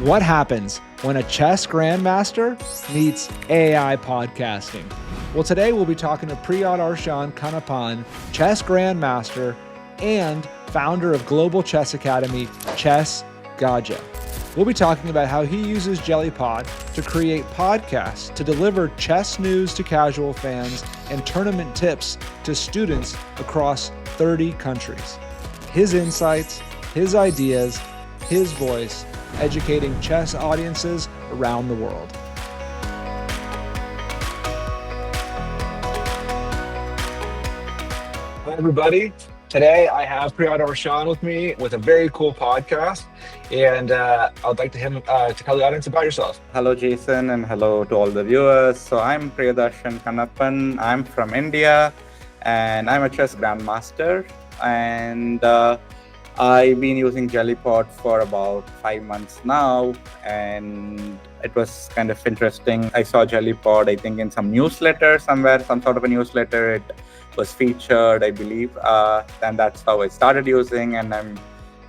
What happens when a chess grandmaster meets AI podcasting? Well, today we'll be talking to Priyadharshan Kannappan, chess grandmaster and founder of Global Chess Academy, Chess Gaja. We'll be talking about how he uses Jellypod to create podcasts to deliver chess news to casual fans and tournament tips to students across 30 countries. His insights, his ideas, his voice, educating chess audiences around the world. Hi, everybody. Today, I have Priyadharshan with me with a very cool podcast, and I'd like to tell the audience about yourself. Hello, Jason, and hello to all the viewers. So I'm Priyadharshan Kannappan. I'm from India, and I'm a chess grandmaster. And I've been using Jellypod for about 5 months now, and it was kind of interesting. I saw Jellypod, I think, in some newsletter somewhere, some sort of a newsletter. It was featured, I believe, and that's how I started using. And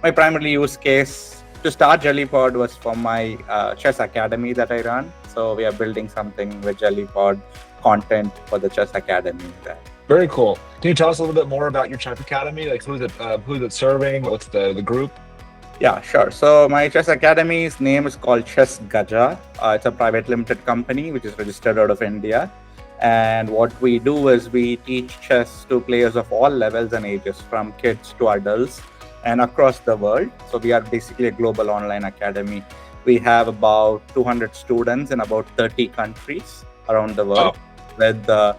my primary use case to start Jellypod was for my chess academy that I run. So we are building something with Jellypod content for the chess academy there. Very cool. Can you tell us a little bit more about your chess academy? Like who's it serving? What's the group? Yeah, sure. So my chess academy's name is called Chess Gaja. It's a private limited company which is registered out of India. And what we do is we teach chess to players of all levels and ages, from kids to adults and across the world. So we are basically a global online academy. We have about 200 students in about 30 countries around the world, with the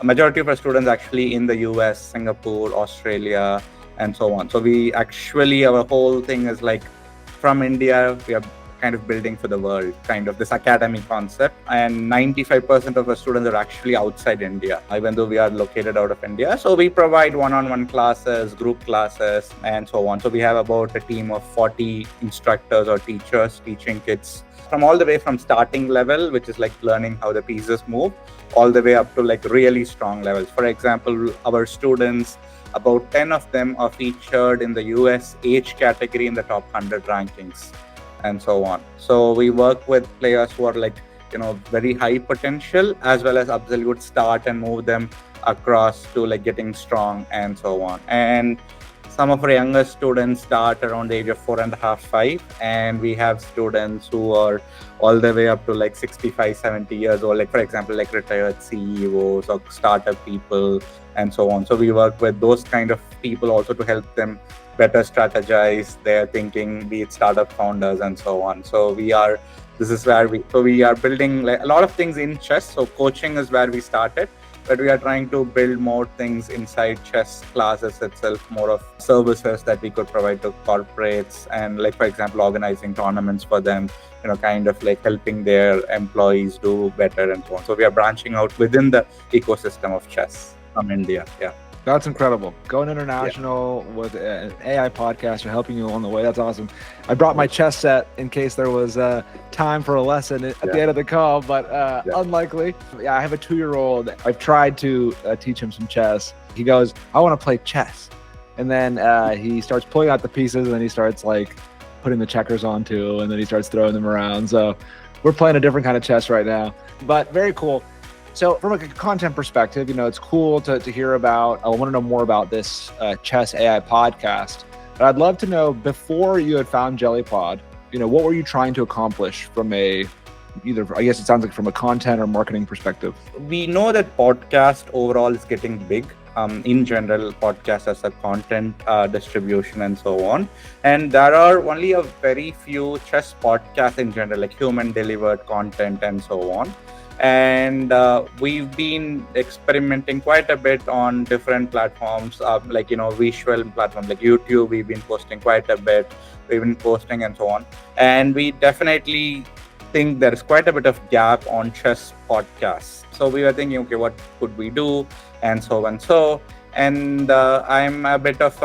majority of our students actually in the US, Singapore, Australia, and so on. So our whole thing is like from India, we are kind of building for the world, kind of this academy concept. And 95% of our students are actually outside India, even though we are located out of India. So we provide one-on-one classes, group classes, and so on. So we have about a team of 40 instructors or teachers teaching kids from all the way from starting level, which is like learning how the pieces move, all the way up to like really strong levels. For example, our students, about 10 of them are featured in the US age category in the top 100 rankings, and so on. So we work with players who are like, very high potential, as well as absolute start, and move them across to like getting strong and so on. And some of our younger students start around the age of 4.5, 5, and we have students who are all the way up to like 65, 70 years old, like for example, like retired CEOs or startup people and so on. So we work with those kind of people also to help them better strategize their thinking, be it startup founders and so on. So we are building like a lot of things in chess. So coaching is where we started, but we are trying to build more things inside chess classes itself, more of services that we could provide to corporates, and like, for example, organizing tournaments for them, kind of like helping their employees do better and so on. So we are branching out within the ecosystem of chess from India. Yeah. That's incredible. Going international with an AI podcast or helping you along the way. That's awesome. I brought my chess set in case there was time for a lesson at the end of the call, but unlikely. Yeah, I have a 2-year-old. I've tried to teach him some chess. He goes, I want to play chess. And then he starts pulling out the pieces, and then he starts like putting the checkers on too, and then he starts throwing them around. So we're playing a different kind of chess right now, but very cool. So from a content perspective, it's cool to hear about. I want to know more about this Chess AI podcast. But I'd love to know, before you had found Jellypod, what were you trying to accomplish from I guess it sounds like from a content or marketing perspective? We know that podcast overall is getting big. In general, podcast as a content distribution and so on. And there are only a very few chess podcasts in general, like human delivered content and so on. And we've been experimenting quite a bit on different platforms, like visual platforms like YouTube. We've been posting quite a bit, we've been posting and so on, and we definitely think there is quite a bit of gap on chess podcasts. So we were thinking, okay, what could we do, and so. And I'm a bit of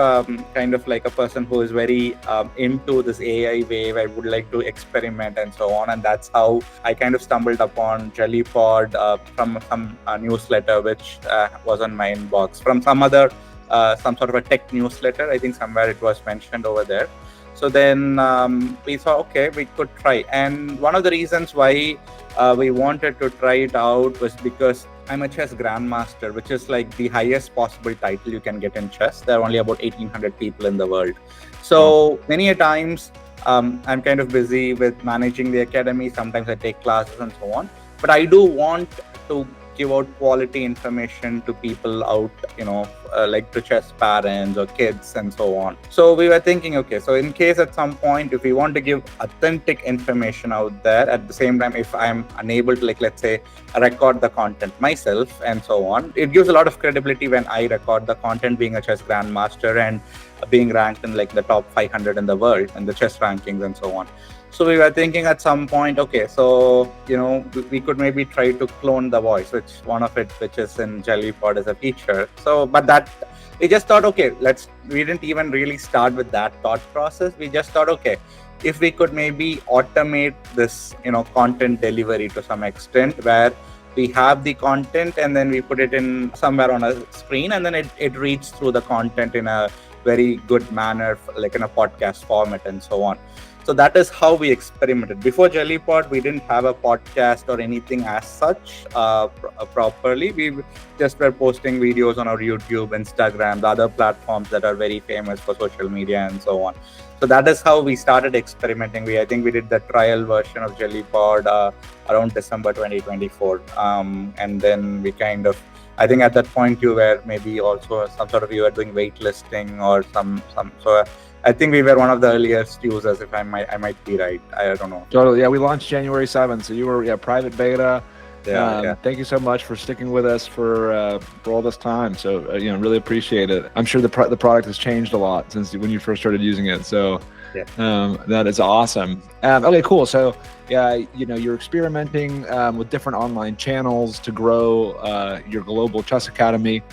kind of like a person who is very into this AI wave. I would like to experiment and so on. And that's how I kind of stumbled upon Jellypod from some newsletter, which was on my inbox, from some sort of a tech newsletter. I think somewhere it was mentioned over there. So then we thought, okay, we could try. And one of the reasons why we wanted to try it out was because I'm a chess grandmaster, which is like the highest possible title you can get in chess. There are only about 1,800 people in the world. So many a times I'm kind of busy with managing the academy. Sometimes I take classes and so on. But I do want to give out quality information to people out, like to chess parents or kids and so on. So we were thinking, okay, so in case at some point, if we want to give authentic information out there, at the same time, if I'm unable to, like, let's say, record the content myself and so on, it gives a lot of credibility when I record the content, being a chess grandmaster and being ranked in like the top 500 in the world and the chess rankings and so on. So we were thinking at some point, okay, so, we could maybe try to clone the voice, which is in Jellypod as a feature. So, but that, we just thought, okay, we didn't even really start with that thought process. We just thought, okay, if we could maybe automate this, content delivery to some extent, where we have the content and then we put it in somewhere on a screen, and then it reads through the content in a very good manner, like in a podcast format and so on. So that is how we experimented. Before Jellypod, we didn't have a podcast or anything as such properly. We just were posting videos on our YouTube, Instagram, the other platforms that are very famous for social media and so on. So that is how we started experimenting. I think we did the trial version of Jellypod around December 2024. And then we kind of, I think at that point you were maybe also you were doing waitlisting or some. So I think we were one of the earliest users, if I might be right. I don't know. Totally. Yeah, we launched January 7th. So you were private beta. Yeah. Thank you so much for sticking with us for all this time. So really appreciate it. I'm sure the product has changed a lot since when you first started using it. So that is awesome. Okay, cool. So you're experimenting with different online channels to grow your global chess academy.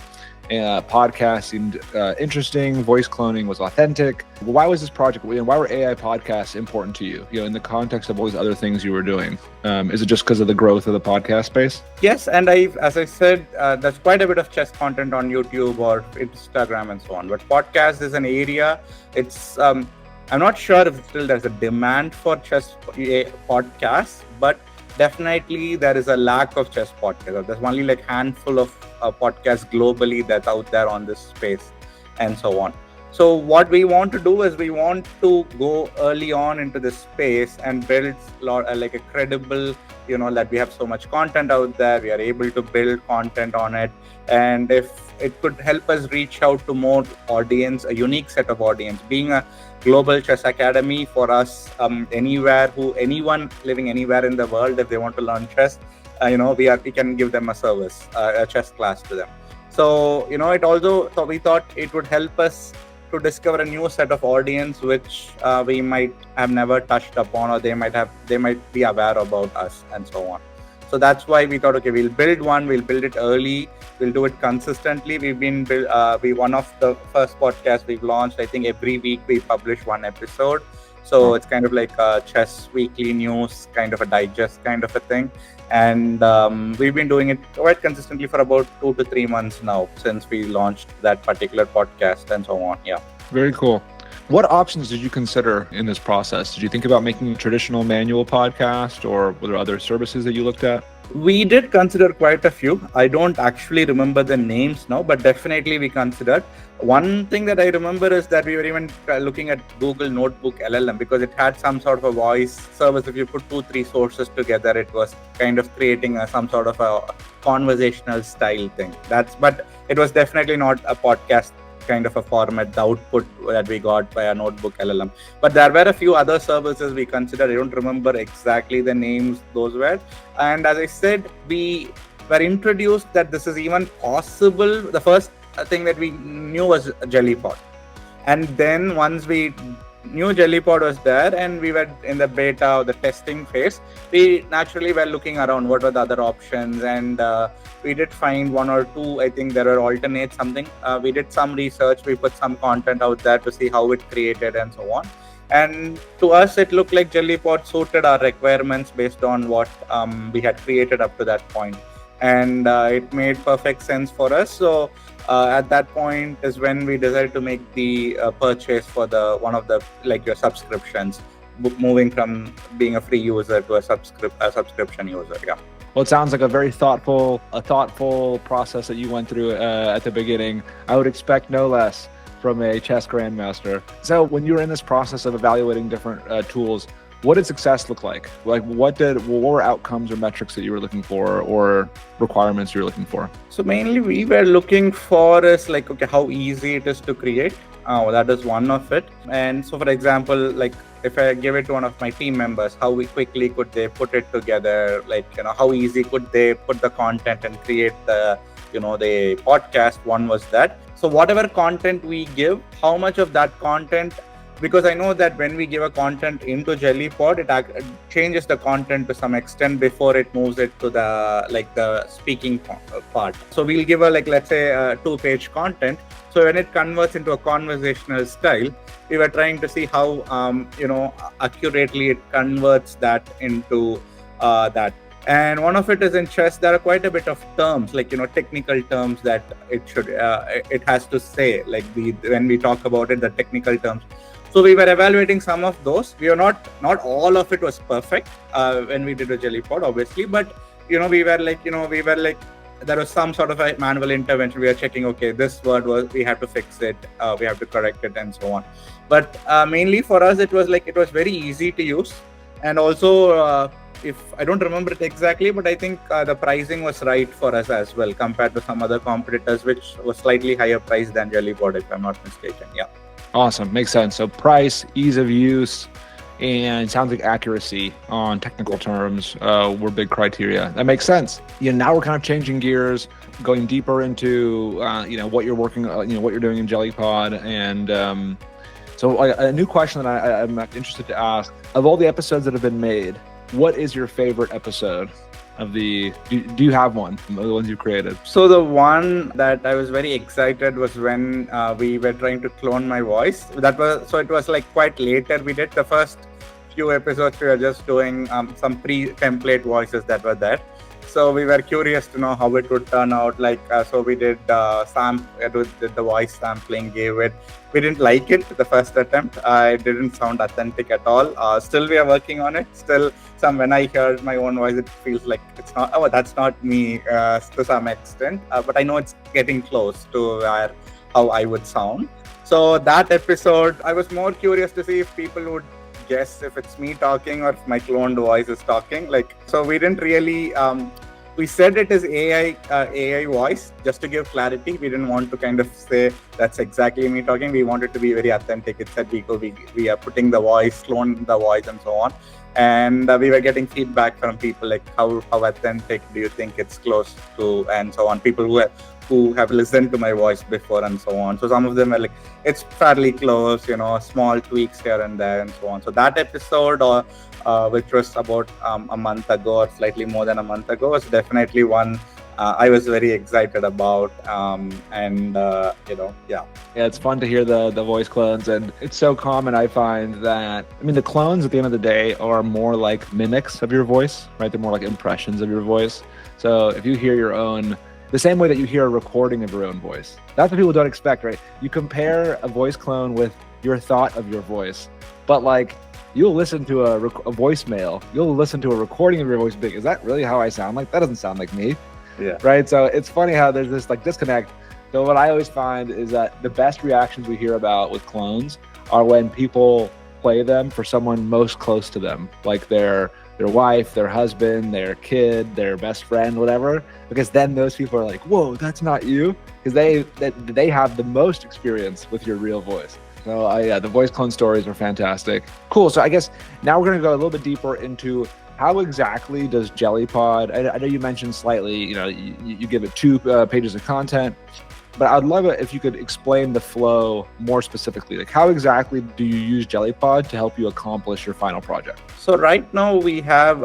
Podcast seemed interesting. Voice cloning was authentic. Why was this project? Why were AI podcasts important to you? In the context of all these other things you were doing, is it just because of the growth of the podcast space? Yes, and as I said, there's quite a bit of chess content on YouTube or Instagram and so on. But podcast is an area. It's I'm not sure if still there's a demand for chess podcasts, but definitely there is a lack of chess podcasts. There's only like handful of podcasts globally that's out there on this space and so on. So what we want to do is we want to go early on into this space and build like a credible, that we have so much content out there, we are able to build content on it. And if it could help us reach out to more audience, a unique set of audience, being a global chess academy for us, anyone living anywhere in the world, if they want to learn chess, we can give them a service, a chess class to them. So, so we thought it would help us to discover a new set of audience, which we might have never touched upon, or they might be aware about us and so on. So that's why we thought, okay, we'll build it early, we'll do it consistently. We've been one of the first podcasts we've launched. I think every week we publish one episode. So it's kind of like a chess weekly news, kind of a digest kind of a thing. And we've been doing it quite consistently for about 2 to 3 months now since we launched that particular podcast and so on. Yeah. Very cool. What options did you consider in this process? Did you think about making a traditional manual podcast, or were there other services that you looked at? We did consider quite a few. I don't actually remember the names now, but definitely we considered. One thing that I remember is that we were even looking at Google Notebook LLM, because it had some sort of a voice service. If you put 2-3 sources together, it was kind of creating some sort of a conversational style thing. But it was definitely not a podcast kind of a format, the output that we got by a Notebook LLM. But there were a few other services we considered. I don't remember exactly the names those were. And as I said, we were introduced that this is even possible. The first thing that we knew was Jellypod. And then once we knew Jellypod was there and we were in the beta or the testing phase, we naturally were looking around what were the other options, and we did find 1 or 2. I think there were alternates, something. We did some research, we put some content out there to see how it created and so on. And to us, it looked like Jellypod suited our requirements based on what we had created up to that point. and it made perfect sense for us. So at that point is when we decided to make the purchase for the one of the like your subscriptions, moving from being a free user to a subscription user. Yeah. Well, it sounds like a very thoughtful process that you went through at the beginning. I would expect no less from a chess grandmaster. So when you were in this process of evaluating different tools, what did success look like? Like what were outcomes or metrics that you were looking for, or requirements you were looking for? So mainly we were looking for is like, okay, how easy it is to create. That is one of it. And so for example, like if I give it to one of my team members, how quickly could they put it together? Like, how easy could they put the content and create the podcast? One was that. So whatever content we give, how much of that content, because I know that when we give a content into Jellypod, it changes the content to some extent before it moves it to the speaking part. So we'll give a let's say a 2-page content. So when it converts into a conversational style, we were trying to see how accurately it converts that into that. And one of it is in chess, there are quite a bit of terms, technical terms that it has to say, when we talk about it, the technical terms. So we were evaluating some of those. We are not all of it was perfect when we did a Jellypod, obviously, but we were there was some sort of a manual intervention. We are checking, okay, this word we have to fix it, we have to correct it, and so on. But mainly for us, it was very easy to use, and also if I don't remember it exactly, but I think the pricing was right for us as well compared to some other competitors, which was slightly higher price than Jellypod, if I'm not mistaken. Yeah. Awesome. Makes sense. So price, ease of use, and sounds like accuracy on technical terms were big criteria. That makes sense. Now we're kind of changing gears, going deeper into what you're working, what you're doing in Jellypod, and so a new question that I'm interested to ask: of all the episodes that have been made, what is your favorite episode? Do you have one from the ones you created? So the one that I was very excited was when we were trying to clone my voice. It was quite later. We did the first few episodes. We were just doing some pre-template voices that were there. So we were curious to know how it would turn out. So we did did the voice sampling, gave it. We didn't like it the first attempt. It didn't sound authentic at all. Still, we are working on it. Still, when I hear my own voice, it feels like it's not. Oh, that's not me to some extent. But I know it's getting close to how I would sound. So that episode, I was more curious to see if people would guess if it's me talking or if my cloned voice is talking. So we didn't really we said it is AI voice just to give clarity. We didn't want to kind of say that's exactly me talking. We wanted to be very authentic. It said we are putting the voice, clone the voice, and so on. And we were getting feedback from people like how authentic do you think it's close to, and so on. People who have listened to my voice before, and so on. So some of them are like, it's fairly close, small tweaks here and there, and so on. So that episode, which was about a month ago or slightly more than a month ago, was definitely one I was very excited about. Yeah, it's fun to hear the voice clones, and it's so common. I find that, the clones at the end of the day are more like mimics of your voice, right? They're more like impressions of your voice. So if you hear your own, the same way that you hear a recording of your own voice, that's what people don't expect, right? You compare a voice clone with your thought of your voice, but you'll listen to a voicemail, you'll listen to a recording of your voice, is that really how I sound? That doesn't sound like me. Yeah. Right. So it's funny how there's this disconnect. So what I always find is that the best reactions we hear about with clones are when people play them for someone most close to them, like their wife, their husband, their kid, their best friend, whatever, because then those people are like, whoa, that's not you, because they have the most experience with your real voice. So the voice clone stories are fantastic. Cool. So I guess now we're going to go a little bit deeper into how exactly does Jellypod, I know you mentioned slightly, you give it 2 pages of content, but I'd love it if you could explain the flow more specifically. How exactly do you use Jellypod to help you accomplish your final project? So right now we have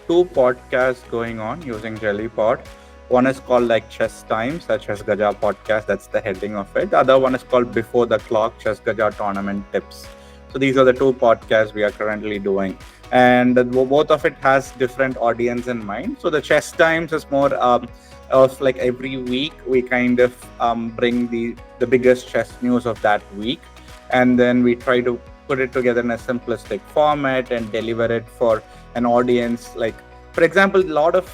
2 podcasts going on using Jellypod. One is called Chess Times, a Chess Gaja podcast. That's the heading of it. The other one is called Before the Clock, Chess Gaja Tournament Tips. So these are the 2 podcasts we are currently doing. and both of it has different audience in mind. So the chess times is more of like every week we kind of bring the biggest chess news of that week, and then we try to put it together in a simplistic format and deliver it for an audience. Like, for example, a lot of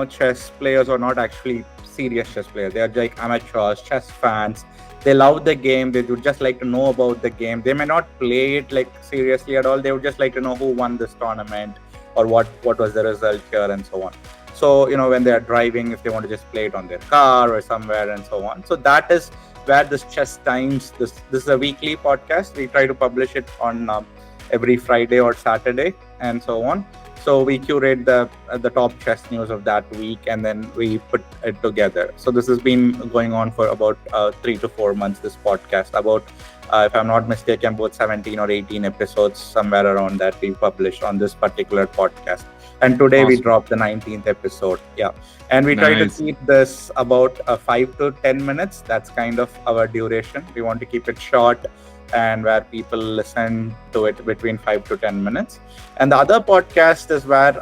chess players are not actually serious chess players. They are like amateurs, chess fans. They love the game. They would just like to know about the game. They may not play it like seriously at all. They would just like to know who won this tournament or what was the result here and so on. So, when they are driving, if they want to just play it on their car or somewhere and so on. So that is where this Chess Times, this is a weekly podcast. We try to publish it on every Friday or Saturday and so on. So we curate the top chess news of that week, and then we put it together. So this has been going on for about 3 to 4 months, this podcast. About, if I'm not mistaken, about 17 or 18 episodes, somewhere around that, we published on this particular podcast. And today we dropped the 19th episode. Yeah. And we try to keep this about 5 to 10 minutes. That's kind of our duration. We want to keep it short and where people listen to it between 5 to 10 minutes. And the other podcast is where,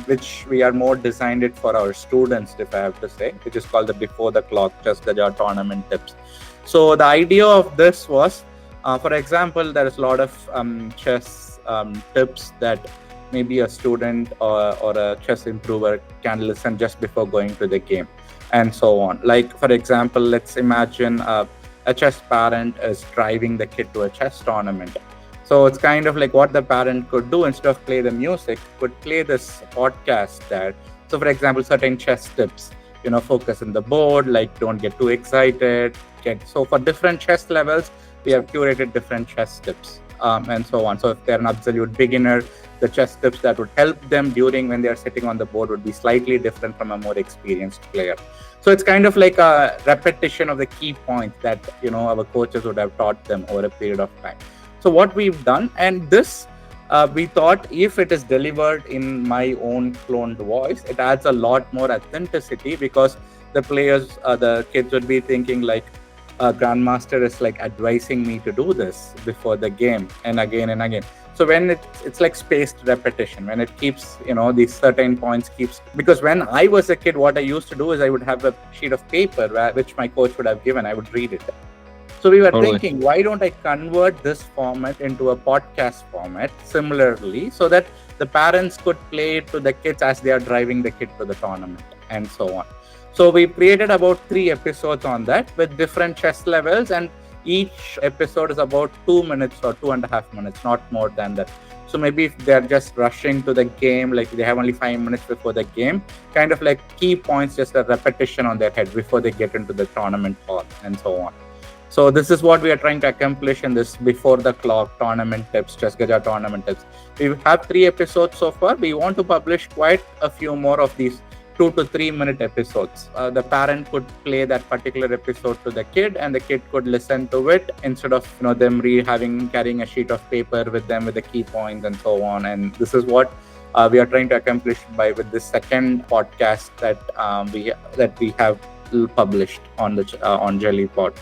which we are more designed it for our students, if I have to say, which is called the Before the Clock Chess Gaja Tournament Tips. So the idea of this was, for example, there is a lot of chess tips that maybe a student or a chess improver can listen just before going to the game and so on. Like, for example, let's imagine a chess parent is driving the kid to a chess tournament. So it's kind of like what the parent could do, instead of play the music, could play this podcast there. So for example, certain chess tips, focus on the board, like don't get too excited. So for different chess levels, we have curated different chess tips and so on. So if they're an absolute beginner, the chess tips that would help them during when they're sitting on the board would be slightly different from a more experienced player. So it's kind of like a repetition of the key points that, our coaches would have taught them over a period of time. So what we've done, and this, we thought if it is delivered in my own cloned voice, it adds a lot more authenticity, because the players, the kids would be thinking like, Grandmaster is like advising me to do this before the game and again and again. So when it's like spaced repetition, when it keeps, these certain points keeps, because when I was a kid, what I used to do is I would have a sheet of paper which my coach would have given, I would read it. So we were thinking, why don't I convert this format into a podcast format similarly, so that the parents could play it to the kids as they are driving the kid to the tournament and so on. So we created about 3 episodes on that with different chess levels, and each episode is about 2 minutes or 2.5 minutes, not more than that. So maybe if they're just rushing to the game, like they have only 5 minutes before the game, kind of like key points, just a repetition on their head before they get into the tournament hall and so on. So this is what we are trying to accomplish in this Before the Clock Tournament Tips, Chess Gaja Tournament Tips. We have 3 episodes so far. We want to publish quite a few more of these 2 to 3 minute episodes. The parent could play that particular episode to the kid, and the kid could listen to it instead of them carrying a sheet of paper with them with the key points and so on. And this is what we are trying to accomplish with this second podcast that we have published on Jellypod.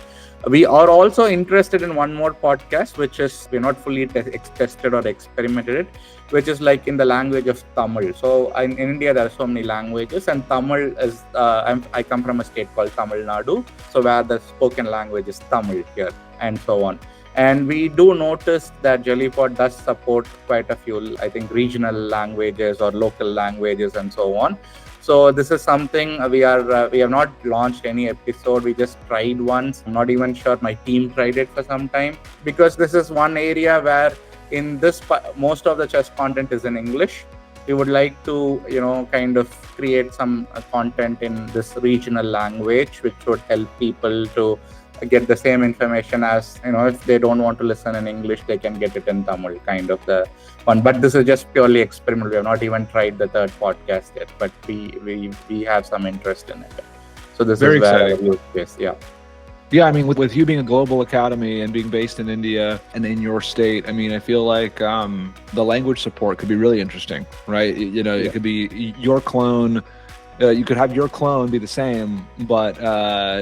We are also interested in one more podcast, which is we're not fully tested or experimented it, which is like in the language of Tamil. So in India, there are so many languages, and Tamil is, I come from a state called Tamil Nadu, so where the spoken language is Tamil here and so on. And we do notice that Jellypod does support quite a few, I think, regional languages or local languages and so on. So this is something we have not launched any episode. We just tried once. I'm not even sure my team tried it for some time, because this is one area where in this most of the chess content is in English. We would like to kind of create some content in this regional language, which would help people to get the same information as, if they don't want to listen in English, they can get it in Tamil, kind of the one. But this is just purely experimental. We have not even tried the third podcast yet, but we have some interest in it. So this Very is where exciting. Yeah. Yeah, I mean, with you being a global academy and being based in India and in your state, I mean, I feel like the language support could be really interesting, right? It could be your clone. You could have your clone be the same, but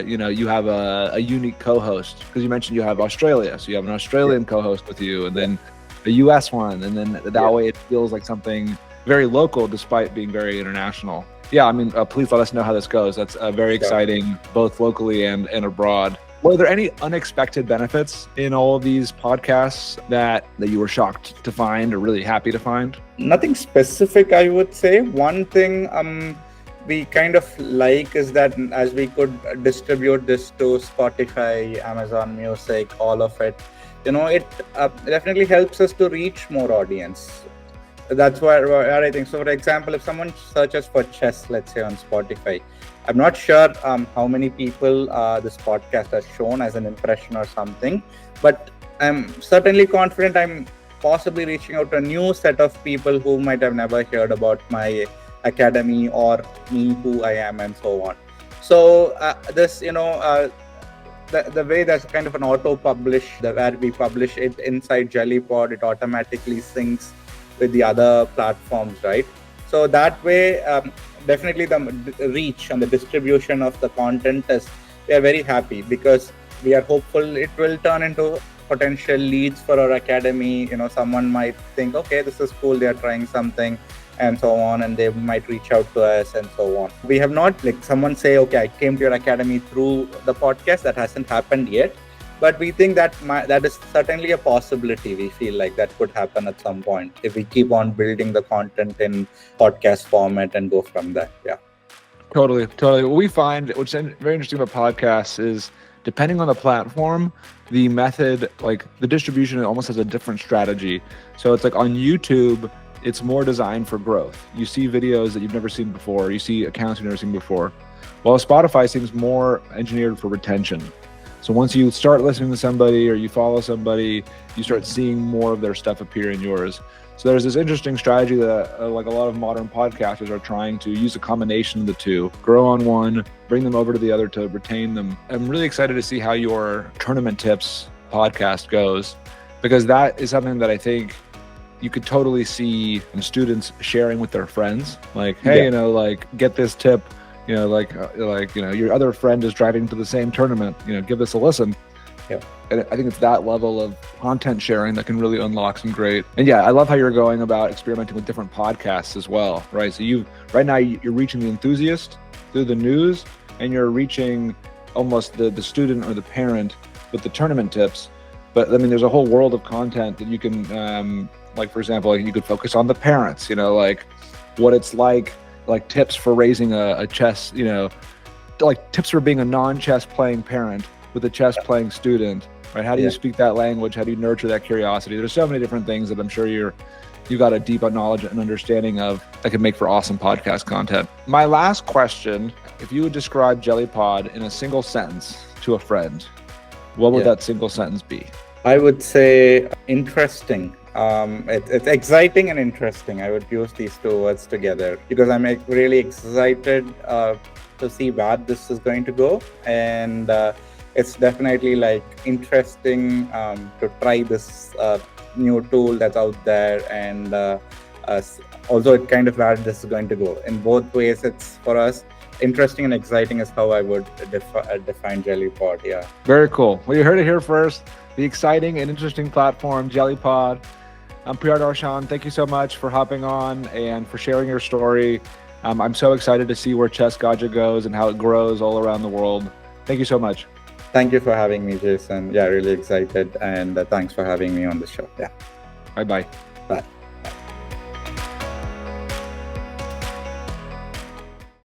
you have a unique co-host, because you mentioned you have Australia, so you have an Australian co-host with you, and then a US one, and then that way it feels like something very local despite being very international. Yeah, I mean, please let us know how this goes. That's very exciting, both locally and abroad. Were there any unexpected benefits in all of these podcasts that you were shocked to find or really happy to find? Nothing specific, I would say. One thing we kind of like is that as we could distribute this to Spotify, Amazon Music, all of it, it definitely helps us to reach more audience. That's where I think. So, for example, if someone searches for chess, let's say on Spotify, I'm not sure how many people this podcast has shown as an impression or something, but I'm certainly confident I'm possibly reaching out to a new set of people who might have never heard about my academy or me, who I am, and so on. So this, the way that's kind of an auto-publish, where we publish it inside Jellypod, it automatically syncs with the other platforms, right? So that way, definitely the reach and the distribution of the content we are very happy, because we are hopeful it will turn into potential leads for our academy. Someone might think, okay, this is cool, they are trying something, and so on, and they might reach out to us and so on. We have not, like, someone say, okay, I came to your academy through the podcast. That hasn't happened yet, but we think that that is certainly a possibility. We feel like that could happen at some point if we keep on building the content in podcast format and go from there. Yeah. Totally. What we find, which is very interesting about podcasts, is depending on the platform, the method, like the distribution, almost has a different strategy. So it's like on YouTube, it's more designed for growth. You see videos that you've never seen before. You see accounts you've never seen before. While Spotify seems more engineered for retention. So once you start listening to somebody or you follow somebody, you start seeing more of their stuff appear in yours. So there's this interesting strategy that like a lot of modern podcasters are trying to use a combination of the two, grow on one, bring them over to the other to retain them. I'm really excited to see how your tournament tips podcast goes, because that is something that I think you could totally see students sharing with their friends. Like, hey, like, get this tip. Your other friend is driving to the same tournament, give this a listen. Yeah. And I think it's that level of content sharing that can really unlock some great. And yeah, I love how you're going about experimenting with different podcasts as well, right? So right now you're reaching the enthusiast through the news, and you're reaching almost the student or the parent with the tournament tips. But I mean, there's a whole world of content that you can, like, for example, you could focus on the parents, like what it's like tips for raising a chess, like tips for being a non-chess playing parent with a chess playing student, right? How do you speak that language? How do you nurture that curiosity? There's so many different things that I'm sure you've got a deep knowledge and understanding of that can make for awesome podcast content. My last question, if you would describe Jellypod in a single sentence to a friend, what would that single sentence be? I would say interesting. It's exciting and interesting. I would use these two words together, because I'm really excited to see where this is going to go, and it's definitely like interesting to try this new tool that's out there, and also it kind of where this is going to go. In both ways, it's for us interesting and exciting is how I would define Jellypod. Yeah. Very cool. Well, you heard it here first. The exciting and interesting platform, Jellypod. I'm Priyadharshan. Thank you so much for hopping on and for sharing your story. I'm so excited to see where Chess Gaja goes and how it grows all around the world. Thank you so much. Thank you for having me, Jason. Yeah, really excited. And thanks for having me on the show. Yeah. Bye-bye. Bye.